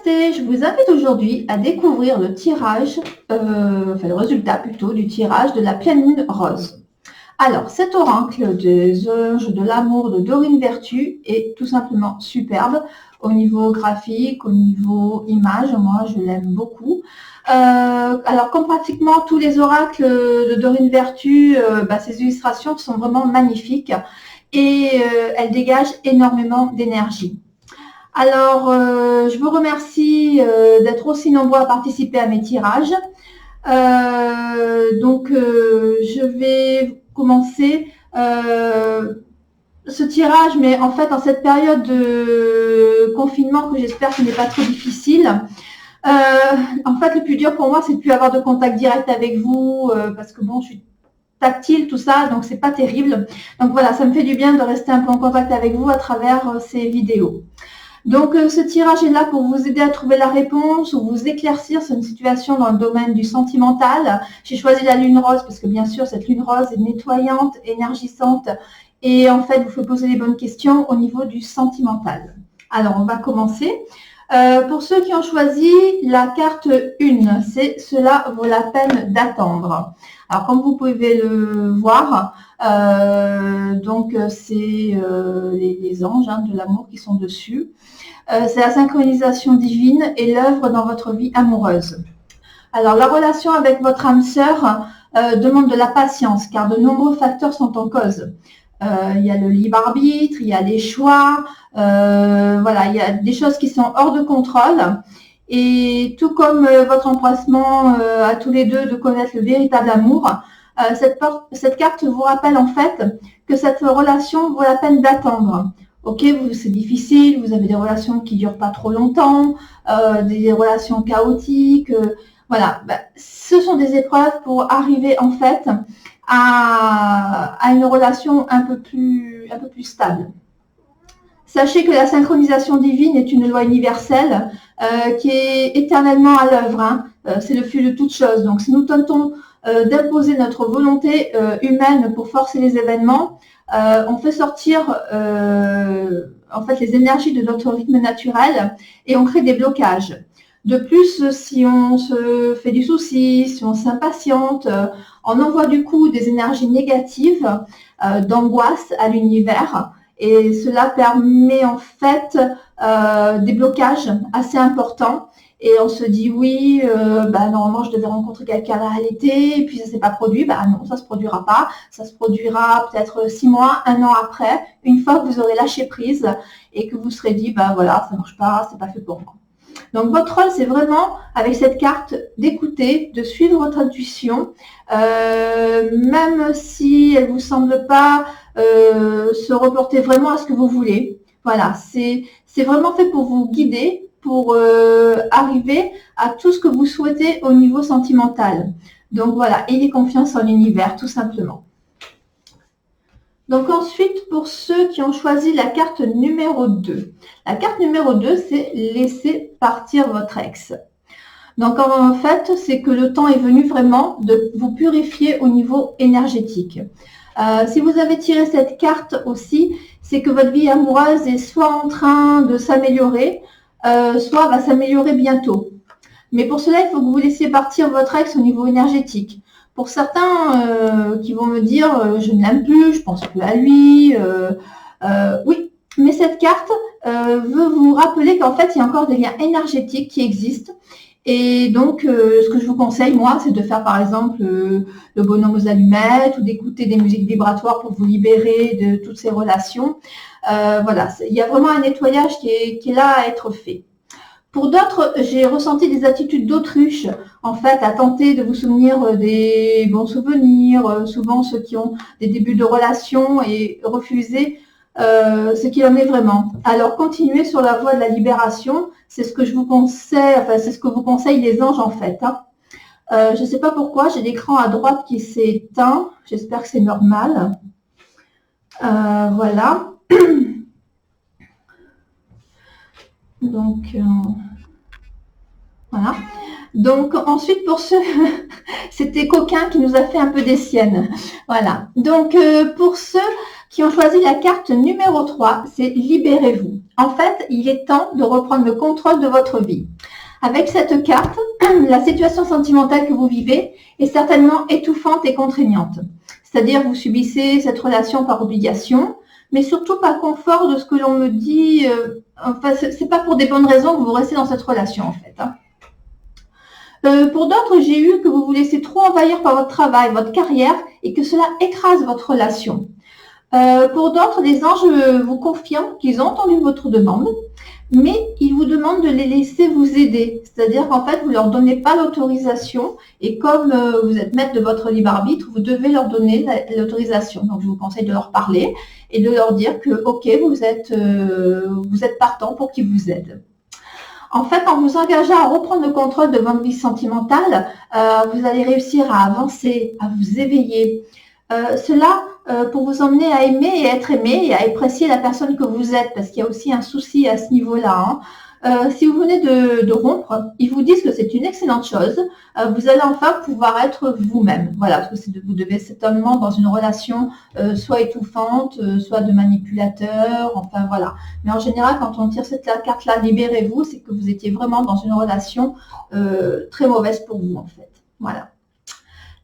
Namasté, je vous invite aujourd'hui à découvrir le tirage, le résultat plutôt du tirage de la pleine lune rose. Alors, cet oracle des anges de l'amour de Dorine Vertu est tout simplement superbe au niveau graphique, au niveau image. Moi, je l'aime beaucoup. Alors, comme pratiquement tous les oracles de Dorine Vertu, ces illustrations sont vraiment magnifiques et elles dégagent énormément d'énergie. Alors, je vous remercie d'être aussi nombreux à participer à mes tirages. Je vais commencer ce tirage, mais en fait, en cette période de confinement que j'espère qu'il n'est pas trop difficile. En fait, le plus dur pour moi, c'est de plus avoir de contact direct avec vous, parce que bon, je suis tactile, tout ça, donc c'est pas terrible. Donc voilà, ça me fait du bien de rester un peu en contact avec vous à travers ces vidéos. Donc, ce tirage est là pour vous aider à trouver la réponse ou vous éclaircir sur une situation dans le domaine du sentimental. J'ai choisi la lune rose parce que, bien sûr, cette lune rose est nettoyante, énergisante et, en fait, vous fait poser les bonnes questions au niveau du sentimental. Alors, on va commencer. Pour ceux qui ont choisi la carte 1, c'est « Cela vaut la peine d'attendre ». Alors, comme vous pouvez le voir, c'est les anges de l'amour qui sont dessus. C'est la synchronisation divine et l'œuvre dans votre vie amoureuse. Alors, la relation avec votre âme sœur demande de la patience, car de nombreux facteurs sont en cause. Il y a le libre arbitre, il y a les choix, il y a des choses qui sont hors de contrôle. Et tout comme votre empressement à tous les deux de connaître le véritable amour, cette carte vous rappelle en fait que cette relation vaut la peine d'attendre. Ok, c'est difficile, vous avez des relations qui ne durent pas trop longtemps, des relations chaotiques. Ce sont des épreuves pour arriver en fait à une relation un peu plus stable. Sachez que la synchronisation divine est une loi universelle qui est éternellement à l'œuvre. C'est le flux de toutes choses. Donc, si nous tentons d'imposer notre volonté humaine pour forcer les événements, on fait sortir les énergies de notre rythme naturel et on crée des blocages. De plus, si on se fait du souci, si on s'impatiente, on envoie du coup des énergies négatives, d'angoisse à l'univers. Et cela permet en fait des blocages assez importants. Et on se dit oui, normalement je devais rencontrer quelqu'un à l'été, et puis ça ne s'est pas produit. Non, ça ne se produira pas. Ça se produira peut-être 6 mois, 1 an après, une fois que vous aurez lâché prise et que vous serez dit, ça ne marche pas, c'est pas fait pour moi. Donc, votre rôle, c'est vraiment, avec cette carte, d'écouter, de suivre votre intuition, même si elle ne vous semble pas se reporter vraiment à ce que vous voulez. Voilà, c'est vraiment fait pour vous guider, pour arriver à tout ce que vous souhaitez au niveau sentimental. Donc, voilà, ayez confiance en l'univers, tout simplement. Donc ensuite, pour ceux qui ont choisi la carte numéro 2. La carte numéro 2, c'est « Laissez partir votre ex ». Donc en fait, c'est que le temps est venu vraiment de vous purifier au niveau énergétique. Si vous avez tiré cette carte aussi, c'est que votre vie amoureuse est soit en train de s'améliorer, soit va s'améliorer bientôt. Mais pour cela, il faut que vous laissiez partir votre ex au niveau énergétique. Pour certains qui vont me dire je ne l'aime plus, je pense plus à lui, oui, mais cette carte veut vous rappeler qu'en fait il y a encore des liens énergétiques qui existent. Et donc ce que je vous conseille moi, c'est de faire par exemple le bonhomme aux allumettes ou d'écouter des musiques vibratoires pour vous libérer de toutes ces relations. Il y a vraiment un nettoyage qui est là à être fait. Pour d'autres, j'ai ressenti des attitudes d'autruche, en fait, à tenter de vous souvenir des bons souvenirs, souvent ceux qui ont des débuts de relation et refuser ce qu'il en est vraiment. Alors, continuez sur la voie de la libération, c'est ce que je vous conseille, c'est ce que vous conseillent les anges, en fait. Je ne sais pas pourquoi, j'ai l'écran à droite qui s'est éteint, j'espère que c'est normal. Voilà. Donc, voilà. Donc ensuite, pour ceux, c'était Coquin qui nous a fait un peu des siennes. Voilà. Donc pour ceux qui ont choisi la carte numéro 3, c'est libérez-vous. En fait, il est temps de reprendre le contrôle de votre vie. Avec cette carte, la situation sentimentale que vous vivez est certainement étouffante et contraignante. C'est-à-dire vous subissez cette relation par obligation, mais surtout par confort de ce que l'on me dit. Enfin, c'est pas pour des bonnes raisons que vous restez dans cette relation en fait. Hein. Pour d'autres, j'ai eu que vous vous laissez trop envahir par votre travail, votre carrière, et que cela écrase votre relation. Pour d'autres, les anges vous confirment qu'ils ont entendu votre demande, mais ils vous demandent de les laisser vous aider. C'est-à-dire qu'en fait, vous ne leur donnez pas l'autorisation, et comme vous êtes maître de votre libre arbitre, vous devez leur donner l'autorisation. Donc, je vous conseille de leur parler et de leur dire que, ok, vous êtes partant pour qu'ils vous aident. En fait, en vous engageant à reprendre le contrôle de votre vie sentimentale, vous allez réussir à avancer, à vous éveiller. Cela pour vous emmener à aimer et être aimé et à apprécier la personne que vous êtes, parce qu'il y a aussi un souci à ce niveau-là. Hein. Si vous venez de rompre, ils vous disent que c'est une excellente chose. Vous allez enfin pouvoir être vous-même. Voilà, parce que vous devez certainement dans une relation soit étouffante, soit de manipulateur, enfin voilà. Mais en général, quand on tire cette carte-là, libérez-vous, c'est que vous étiez vraiment dans une relation très mauvaise pour vous en fait. Voilà.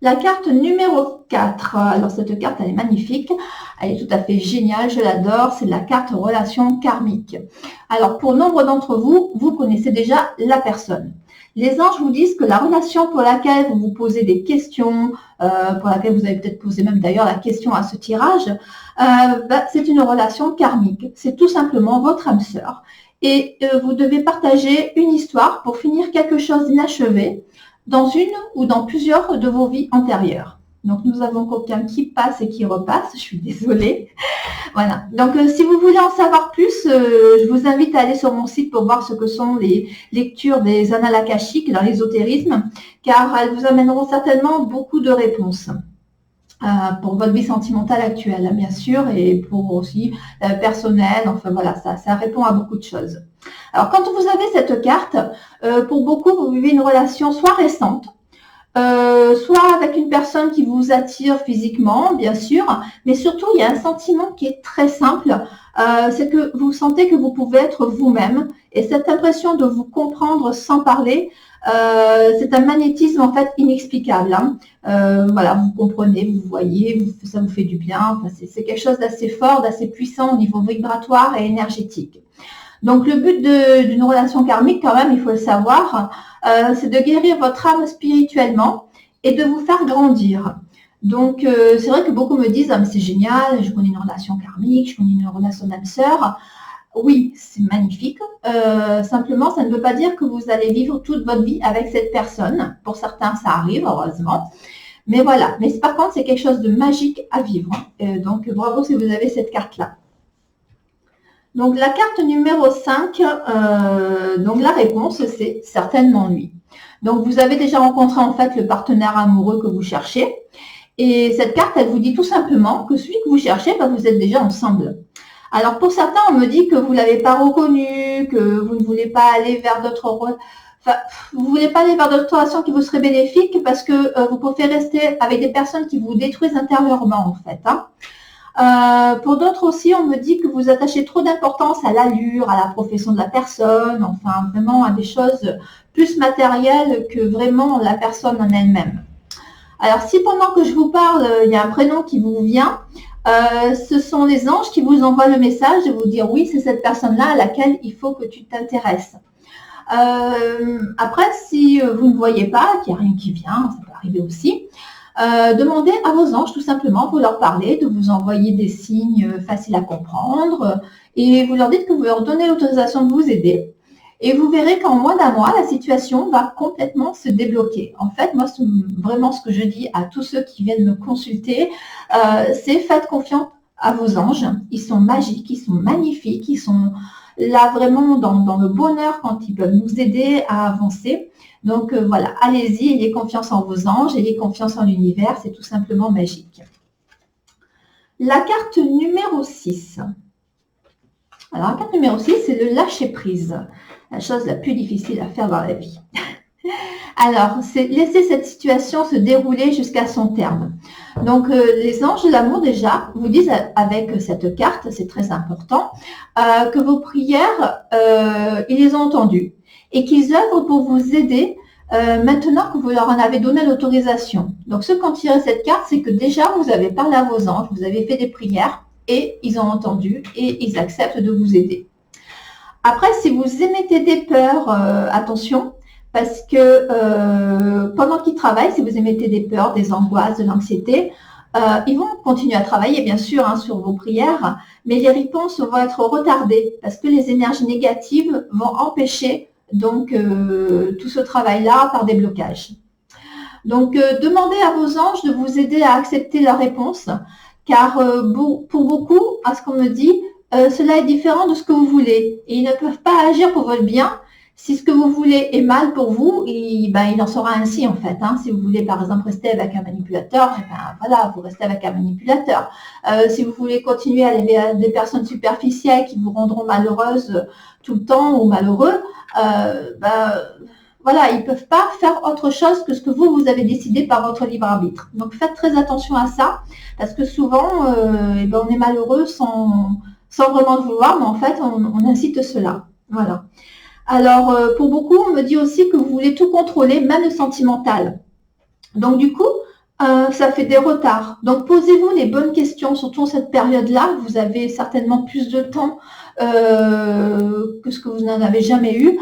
La carte numéro 4, alors cette carte elle est magnifique, elle est tout à fait géniale, je l'adore, c'est la carte relation karmique. Alors pour nombre d'entre vous, vous connaissez déjà la personne. Les anges vous disent que la relation pour laquelle vous vous posez des questions, pour laquelle vous avez peut-être posé même d'ailleurs la question à ce tirage, c'est une relation karmique. C'est tout simplement votre âme sœur. Et vous devez partager une histoire pour finir quelque chose d'inachevé, dans une ou dans plusieurs de vos vies antérieures. Donc, nous avons quelqu'un qui passe et qui repasse. Je suis désolée. Voilà. Donc, si vous voulez en savoir plus, je vous invite à aller sur mon site pour voir ce que sont les lectures des annales akashiques dans l'ésotérisme, car elles vous amèneront certainement beaucoup de réponses. Pour votre vie sentimentale actuelle, bien sûr, et pour aussi personnel. Enfin, voilà, ça répond à beaucoup de choses. Alors, quand vous avez cette carte, pour beaucoup, vous vivez une relation soit récente, soit avec une personne qui vous attire physiquement, bien sûr, mais surtout, il y a un sentiment qui est très simple, c'est que vous sentez que vous pouvez être vous-même, et cette impression de vous comprendre sans parler, c'est un magnétisme en fait inexplicable. Hein. Voilà, vous comprenez, vous voyez, ça vous fait du bien. Enfin, c'est quelque chose d'assez fort, d'assez puissant au niveau vibratoire et énergétique. Donc le but d'une relation karmique, quand même, il faut le savoir, c'est de guérir votre âme spirituellement et de vous faire grandir. Donc c'est vrai que beaucoup me disent, ah, mais c'est génial, je connais une relation karmique, je connais une relation d'âme sœur. Oui, c'est magnifique. Simplement, ça ne veut pas dire que vous allez vivre toute votre vie avec cette personne. Pour certains, ça arrive, heureusement. Mais voilà. Mais par contre, c'est quelque chose de magique à vivre. Donc, bravo si vous avez cette carte-là. Donc, la carte numéro 5, donc la réponse, c'est certainement lui. Donc, vous avez déjà rencontré en fait le partenaire amoureux que vous cherchez. Et cette carte, elle vous dit tout simplement que celui que vous cherchez, vous êtes déjà ensemble. Alors, pour certains, on me dit que vous ne l'avez pas reconnu, que vous ne voulez pas aller vers d'autres... Enfin, vous ne voulez pas aller vers d'autres relations qui vous seraient bénéfiques parce que vous préférez rester avec des personnes qui vous détruisent intérieurement, en fait. Hein. Pour d'autres aussi, on me dit que vous attachez trop d'importance à l'allure, à la profession de la personne, enfin, vraiment à des choses plus matérielles que vraiment la personne en elle-même. Alors, si pendant que je vous parle, il y a un prénom qui vous vient... ce sont les anges qui vous envoient le message de vous dire oui, c'est cette personne-là à laquelle il faut que tu t'intéresses. Après, si vous ne voyez pas, qu'il n'y a rien qui vient, ça peut arriver aussi, demandez à vos anges tout simplement, vous leur parlez, de vous envoyer des signes faciles à comprendre et vous leur dites que vous leur donnez l'autorisation de vous aider. Et vous verrez qu'en moins d'un mois, la situation va complètement se débloquer. En fait, moi, c'est vraiment ce que je dis à tous ceux qui viennent me consulter, c'est faites confiance à vos anges. Ils sont magiques, ils sont magnifiques, ils sont là vraiment dans le bonheur quand ils peuvent nous aider à avancer. Donc voilà, allez-y, ayez confiance en vos anges, ayez confiance en l'univers, c'est tout simplement magique. La carte numéro 6. Alors, la carte numéro 6, c'est le lâcher-prise. La chose la plus difficile à faire dans la vie. Alors, c'est laisser cette situation se dérouler jusqu'à son terme. Donc, les anges de l'amour, déjà, vous disent avec cette carte, c'est très important, que vos prières, ils les ont entendues et qu'ils œuvrent pour vous aider maintenant que vous leur en avez donné l'autorisation. Donc, ceux qui ont tiré cette carte, c'est que déjà, vous avez parlé à vos anges, vous avez fait des prières et ils ont entendu et ils acceptent de vous aider. Après, si vous émettez des peurs, attention, parce que pendant qu'ils travaillent, si vous émettez des peurs, des angoisses, de l'anxiété, ils vont continuer à travailler, bien sûr, hein, sur vos prières, mais les réponses vont être retardées parce que les énergies négatives vont empêcher donc tout ce travail-là par des blocages. Donc, demandez à vos anges de vous aider à accepter la réponse, car pour beaucoup, à ce qu'on me dit, cela est différent de ce que vous voulez. Et ils ne peuvent pas agir pour votre bien. Si ce que vous voulez est mal pour vous, il en sera ainsi en fait. Hein. Si vous voulez par exemple rester avec un manipulateur, voilà, vous restez avec un manipulateur. Si vous voulez continuer à aller vers des personnes superficielles qui vous rendront malheureuse tout le temps ou malheureux, voilà, ils ne peuvent pas faire autre chose que ce que vous avez décidé par votre libre arbitre. Donc faites très attention à ça, parce que souvent, on est malheureux sans vraiment le vouloir, mais en fait, on incite cela. Voilà. Alors, pour beaucoup, on me dit aussi que vous voulez tout contrôler, même le sentimental. Donc, du coup, ça fait des retards. Donc, posez-vous les bonnes questions, surtout cette période-là. Vous avez certainement plus de temps que ce que vous n'en avez jamais eu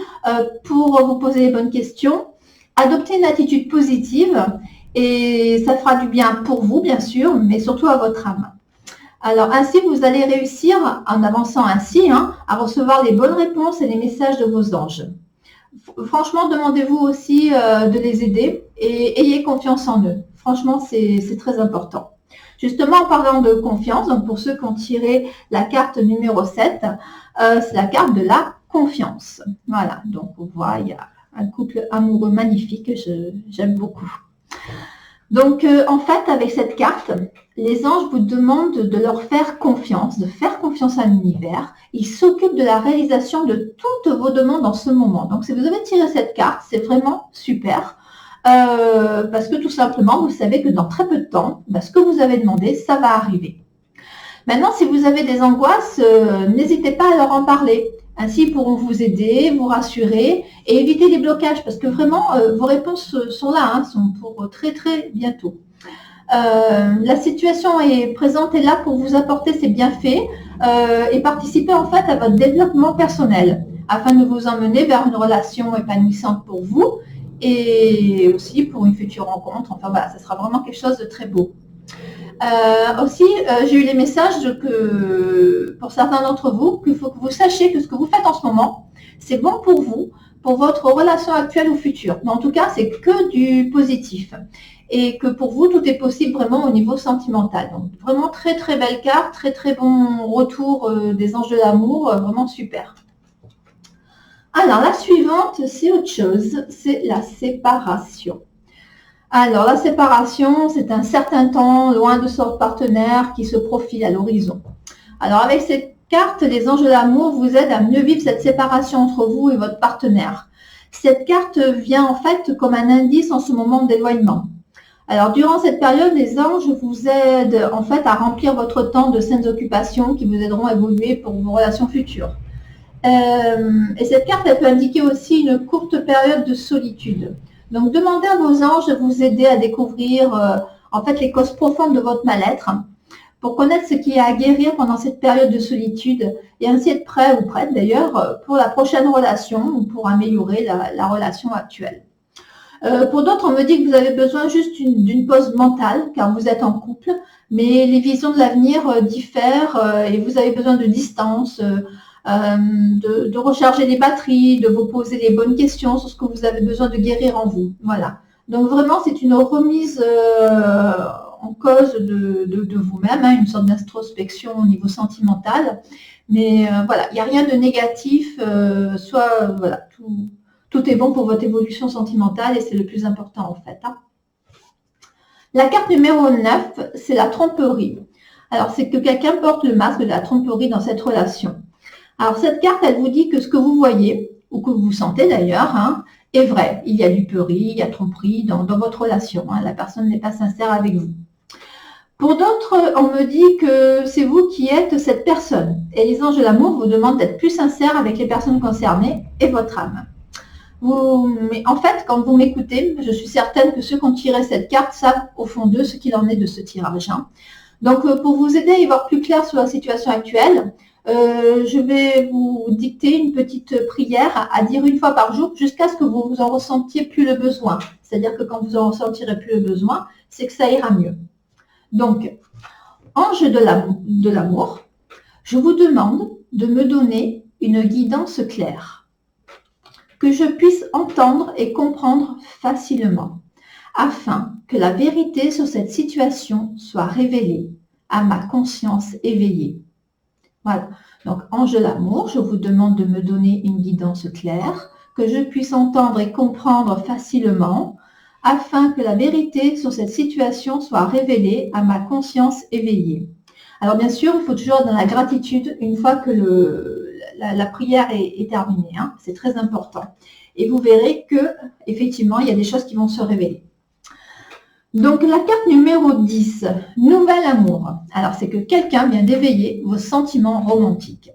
pour vous poser les bonnes questions. Adoptez une attitude positive et ça fera du bien pour vous, bien sûr, mais surtout à votre âme. Alors, ainsi, vous allez réussir, en avançant ainsi, à recevoir les bonnes réponses et les messages de vos anges. Franchement, demandez-vous aussi de les aider et ayez confiance en eux. Franchement, c'est très important. Justement, en parlant de confiance, donc pour ceux qui ont tiré la carte numéro 7, c'est la carte de la confiance. Voilà, donc on voit, il y a un couple amoureux magnifique, j'aime beaucoup. Donc, en fait, avec cette carte, les anges vous demandent de leur faire confiance, de faire confiance à l'univers. Ils s'occupent de la réalisation de toutes vos demandes en ce moment. Donc, si vous avez tiré cette carte, c'est vraiment super. Parce que tout simplement, vous savez que dans très peu de temps, ce que vous avez demandé, ça va arriver. Maintenant, si vous avez des angoisses, n'hésitez pas à leur en parler. Ainsi, ils pourront vous aider, vous rassurer et éviter les blocages parce que vraiment, vos réponses sont là, sont pour très très bientôt. La situation est présente et là pour vous apporter ses bienfaits et participer en fait à votre développement personnel afin de vous emmener vers une relation épanouissante pour vous et aussi pour une future rencontre. Enfin voilà, ça sera vraiment quelque chose de très beau. Aussi, j'ai eu les messages que pour certains d'entre vous, qu'il faut que vous sachiez que ce que vous faites en ce moment, c'est bon pour vous, pour votre relation actuelle ou future. Mais en tout cas, c'est que du positif. Et que pour vous, tout est possible vraiment au niveau sentimental. Donc, vraiment très très belle carte, très très bon retour des anges de l'amour, vraiment super. Alors, la suivante, c'est autre chose, c'est la séparation. Alors, la séparation, c'est un certain temps loin de son partenaire qui se profile à l'horizon. Alors, avec cette carte, les anges de l'amour vous aident à mieux vivre cette séparation entre vous et votre partenaire. Cette carte vient en fait comme un indice en ce moment d'éloignement. Alors, durant cette période, les anges vous aident en fait à remplir votre temps de saines occupations qui vous aideront à évoluer pour vos relations futures. Et cette carte, elle peut indiquer aussi une courte période de solitude. Donc, demandez à vos anges de vous aider à découvrir en fait les causes profondes de votre mal-être pour connaître ce qui est à guérir pendant cette période de solitude et ainsi être prêt ou prête d'ailleurs pour la prochaine relation ou pour améliorer la relation actuelle. Pour d'autres, on me dit que vous avez besoin juste d'une pause mentale car vous êtes en couple, mais les visions de l'avenir diffèrent et vous avez besoin de distance, de recharger les batteries, de vous poser les bonnes questions sur ce que vous avez besoin de guérir en vous. Voilà. Donc vraiment, c'est une remise en cause de vous-même, une sorte d'introspection au niveau sentimental. Mais voilà, il n'y a rien de négatif, voilà, tout est bon pour votre évolution sentimentale et c'est le plus important en fait. La carte numéro 9, c'est la tromperie. Alors, c'est que quelqu'un porte le masque de la tromperie dans cette relation. Alors, cette carte, elle vous dit que ce que vous voyez, ou que vous sentez d'ailleurs, est vrai. Il y a duperie, il y a tromperie dans votre relation. Hein. La personne n'est pas sincère avec vous. Pour d'autres, on me dit que c'est vous qui êtes cette personne. Et les anges de l'amour vous demandent d'être plus sincère avec les personnes concernées et votre âme. Mais en fait, quand vous m'écoutez, je suis certaine que ceux qui ont tiré cette carte savent au fond d'eux ce qu'il en est de ce tirage. Hein. Donc, pour vous aider à y voir plus clair sur la situation actuelle, je vais vous dicter une petite prière à dire une fois par jour jusqu'à ce que vous en ressentiez plus le besoin. C'est-à-dire que quand vous en ressentirez plus le besoin, c'est que ça ira mieux. Donc, ange de l'amour, je vous demande de me donner une guidance claire, que je puisse entendre et comprendre facilement, afin que la vérité sur cette situation soit révélée à ma conscience éveillée. Voilà. Donc, ange de l'amour, je vous demande de me donner une guidance claire, que je puisse entendre et comprendre facilement, afin que la vérité sur cette situation soit révélée à ma conscience éveillée. Alors bien sûr, il faut toujours dans la gratitude une fois que la prière est terminée. Hein, c'est très important. Et vous verrez que effectivement, il y a des choses qui vont se révéler. Donc la carte numéro 10, nouvel amour. Alors c'est que quelqu'un vient d'éveiller vos sentiments romantiques.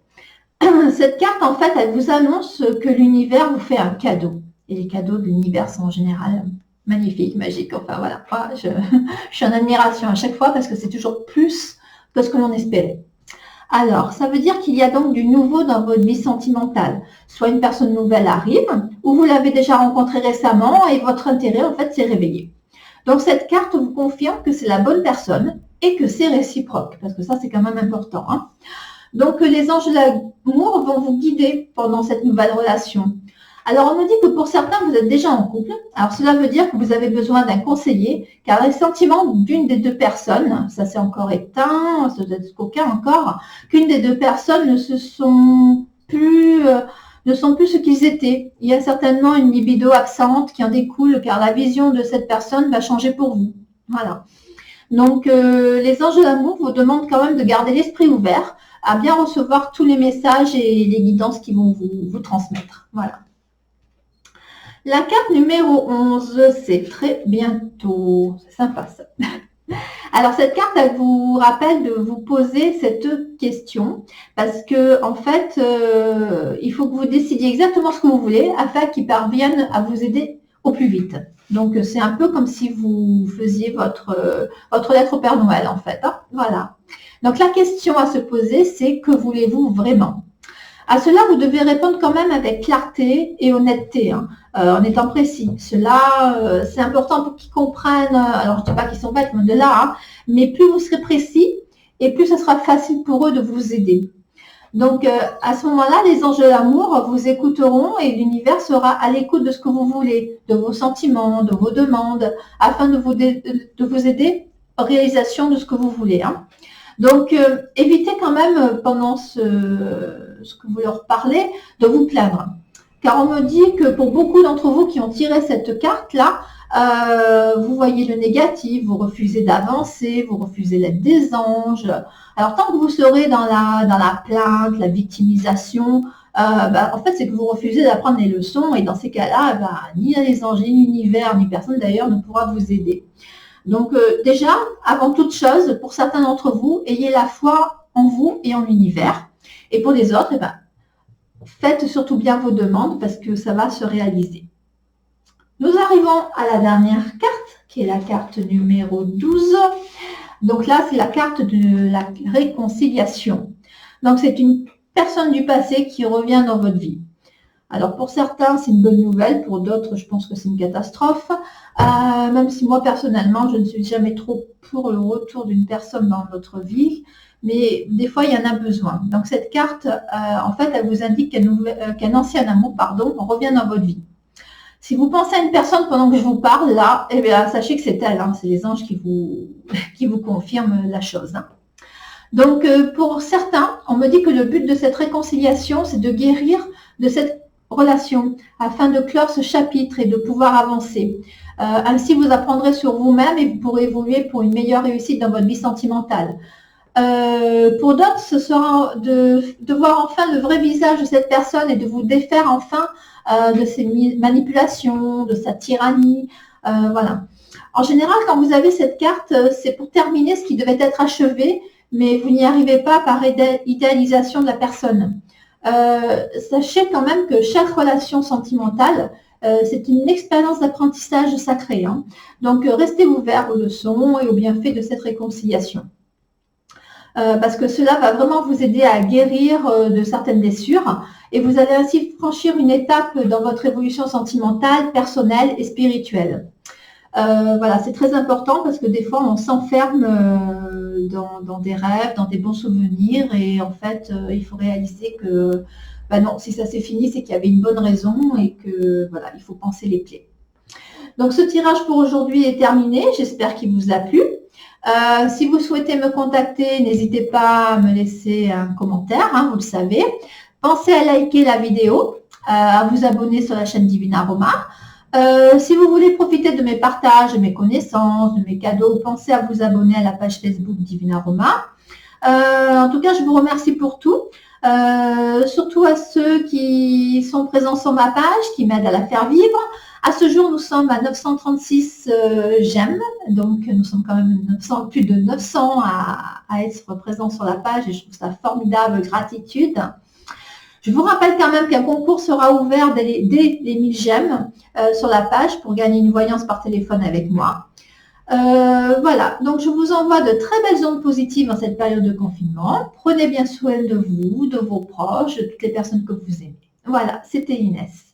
Cette carte, en fait, elle vous annonce que l'univers vous fait un cadeau. Et les cadeaux de l'univers sont en général magnifiques, magiques. Enfin voilà, moi, je suis en admiration à chaque fois parce que c'est toujours plus que ce que l'on espérait. Alors, ça veut dire qu'il y a donc du nouveau dans votre vie sentimentale. Soit une personne nouvelle arrive, ou vous l'avez déjà rencontrée récemment et votre intérêt, en fait, s'est réveillé. Donc, cette carte vous confirme que c'est la bonne personne et que c'est réciproque, parce que ça, c'est quand même important. Hein. Donc, les anges de l'amour vont vous guider pendant cette nouvelle relation. Alors, on me dit que pour certains, vous êtes déjà en couple. Alors, cela veut dire que vous avez besoin d'un conseiller, car les sentiments d'une des deux personnes, ça c'est encore éteint, ça doit être coquin encore, qu'une des deux personnes ne sont plus ce qu'ils étaient. Il y a certainement une libido absente qui en découle, car la vision de cette personne va changer pour vous. Voilà. Donc, les anges de l'amour vous demandent quand même de garder l'esprit ouvert, à bien recevoir tous les messages et les guidances qu'ils vont vous transmettre. Voilà. La carte numéro 11, c'est très bientôt. C'est sympa ça. Alors, cette carte, elle vous rappelle de vous poser cette question parce que, en fait, il faut que vous décidiez exactement ce que vous voulez afin qu'ils parviennent à vous aider au plus vite. Donc, c'est un peu comme si vous faisiez votre lettre au Père Noël, en fait. Hein, voilà. Donc, la question à se poser, c'est que voulez-vous vraiment ? À cela, vous devez répondre quand même avec clarté et honnêteté, hein, en étant précis. Cela, c'est important pour qu'ils comprennent, alors je ne dis pas qu'ils sont bêtes, mais de là, hein, mais plus vous serez précis et plus ce sera facile pour eux de vous aider. Donc, à ce moment-là, les anges de l'amour vous écouteront et l'univers sera à l'écoute de ce que vous voulez, de vos sentiments, de vos demandes, afin de vous aider en réalisation de ce que vous voulez. Hein. Donc, évitez quand même, pendant ce que vous leur parlez, de vous plaindre. Car on me dit que pour beaucoup d'entre vous qui ont tiré cette carte-là, vous voyez le négatif, vous refusez d'avancer, vous refusez l'aide des anges. Alors, tant que vous serez dans la plainte, la victimisation, en fait, c'est que vous refusez d'apprendre les leçons. Et dans ces cas-là, ni les anges, ni l'univers, ni personne d'ailleurs ne pourra vous aider. Donc déjà, avant toute chose, pour certains d'entre vous, ayez la foi en vous et en l'univers. Et pour les autres, faites surtout bien vos demandes parce que ça va se réaliser. Nous arrivons à la dernière carte, qui est la carte numéro 12. Donc là, c'est la carte de la réconciliation. Donc c'est une personne du passé qui revient dans votre vie. Alors pour certains, c'est une bonne nouvelle, pour d'autres, je pense que c'est une catastrophe. Même si moi, personnellement, je ne suis jamais trop pour le retour d'une personne dans notre vie, mais des fois, il y en a besoin. Donc cette carte, en fait, elle vous indique qu'un ancien amour, revient dans votre vie. Si vous pensez à une personne pendant que je vous parle, là, eh bien, sachez que c'est elle, hein, c'est les anges qui vous confirment la chose. Hein. Donc pour certains, on me dit que le but de cette réconciliation, c'est de guérir de cette relation afin de clore ce chapitre et de pouvoir avancer. Ainsi, vous apprendrez sur vous-même et vous pourrez évoluer pour une meilleure réussite dans votre vie sentimentale. Pour d'autres, ce sera de voir enfin le vrai visage de cette personne et de vous défaire enfin de ses manipulations, de sa tyrannie. Voilà. En général, quand vous avez cette carte, c'est pour terminer ce qui devait être achevé, mais vous n'y arrivez pas par idéalisation de la personne. Sachez quand même que chaque relation sentimentale, c'est une expérience d'apprentissage sacré. Hein. Donc, restez ouverts aux leçons et aux bienfaits de cette réconciliation. Parce que cela va vraiment vous aider à guérir de certaines blessures et vous allez ainsi franchir une étape dans votre évolution sentimentale, personnelle et spirituelle. Voilà, c'est très important parce que des fois, on s'enferme dans des rêves, dans des bons souvenirs et en fait, il faut réaliser que bah non, si ça s'est fini, c'est qu'il y avait une bonne raison et que voilà, il faut penser les plaies. Donc, ce tirage pour aujourd'hui est terminé. J'espère qu'il vous a plu. Si vous souhaitez me contacter, n'hésitez pas à me laisser un commentaire, hein, vous le savez. Pensez à liker la vidéo, à vous abonner sur la chaîne Divine Aroma. Si vous voulez profiter de mes partages, de mes connaissances, de mes cadeaux, pensez à vous abonner à la page Facebook Divine Aroma. En tout cas, je vous remercie pour tout. Surtout à ceux qui sont présents sur ma page, qui m'aident à la faire vivre. À ce jour, nous sommes à 936 j'aime, donc nous sommes quand même plus de 900 à être présents sur la page et je trouve ça formidable, gratitude. Je vous rappelle quand même qu'un concours sera ouvert dès les 1000 j'aime sur la page pour gagner une voyance par téléphone avec moi. Voilà, donc je vous envoie de très belles ondes positives en cette période de confinement. Prenez bien soin de vous, de vos proches, de toutes les personnes que vous aimez. Voilà, c'était Inès.